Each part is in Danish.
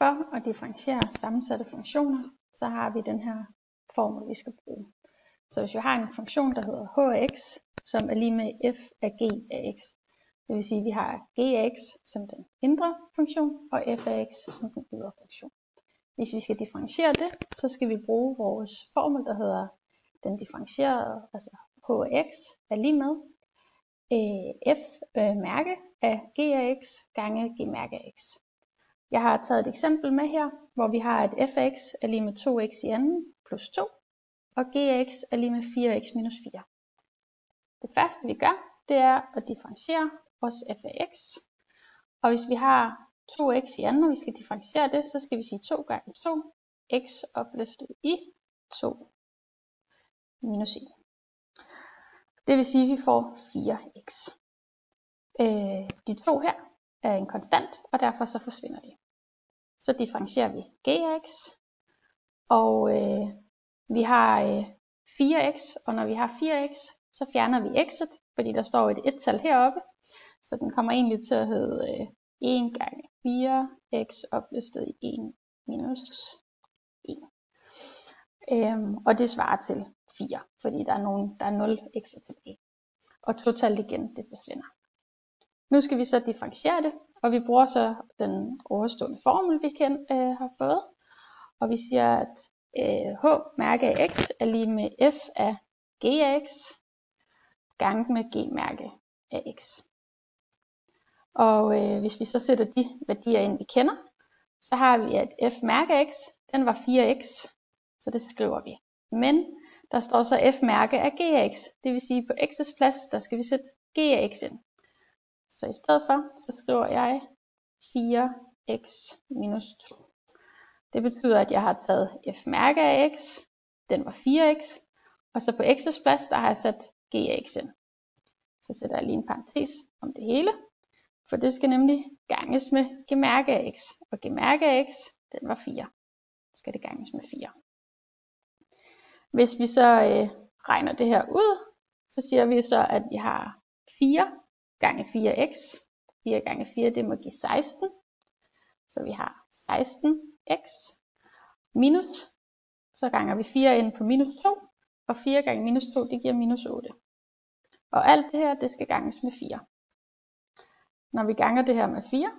For at differentiere sammensatte funktioner, så har vi den her formel, vi skal bruge. Så hvis vi har en funktion, der hedder h af x, som er lige med f af g af x, det vil sige, at vi har g af x som den indre funktion, og f af x som den ydre funktion. Hvis vi skal differentiere det, så skal vi bruge vores formel, der hedder den differentierede, altså h af x er lige med f mærke af g af x gange g mærke af x. Jeg har taget et eksempel med her, hvor vi har, at f af x er lige med 2x i anden plus 2, og g af x er lige med 4x minus 4. Det første vi gør, det er at differentiere vores f af x. Og hvis vi har 2x i anden, og vi skal differentiere det, så skal vi sige 2 gange 2, x opløftet i 2 minus 1. Det vil sige, at vi får 4x. De to her er en konstant, og derfor så forsvinder de. Så differentierer vi g af x, og vi har 4x, og når vi har 4x, så fjerner vi x'et, fordi der står et et-tal heroppe, så den kommer egentlig til at hedde 1 gange 4x opløftet i 1 minus 1. Og det svarer til 4, fordi der er 0 ekstra tilbage. Og totalt igen, det forsvinder. Nu skal vi så differentiere det, og vi bruger så den overstående formel, vi har fået. Og vi siger, at h mærke af x er lige med f af g af x gange med g mærke af x. Og hvis vi så sætter de værdier ind, vi kender, så har vi, at f mærke af x, den var 4x, så det skriver vi. Men der står så f mærke af g af x, det vil sige på x's plads, der skal vi sætte g af x ind. Så i stedet for, så skriver jeg 4x minus 2. Det betyder, at jeg har taget f mærke af x, den var 4x, og så på x's plads, der har jeg sat g af x ind. Så sætter jeg lige en parentes om det hele, for det skal nemlig ganges med g mærke af x, og g mærke af x, den var 4. Så skal det ganges med 4. Hvis vi så regner det her ud, så siger vi så, at vi har 4 gange 4x. 4 gange 4, det må give 16. Så vi har 16x minus, så ganger vi 4 ind på minus 2, og 4 gange minus 2, det giver minus 8. Og alt det her, det skal ganges med 4. Når vi ganger det her med 4,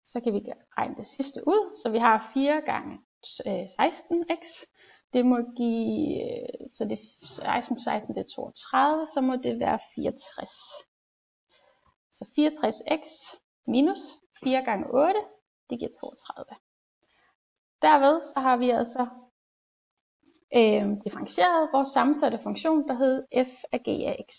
så kan vi regne det sidste ud. Så vi har 4 gange 16x. Det må give, så det 16 plus 16, det er 32, så må det være 64. Så 64x minus 4 gange 8, det giver 32. Derved så har vi altså differentieret vores sammensatte funktion, der hed f af g af x.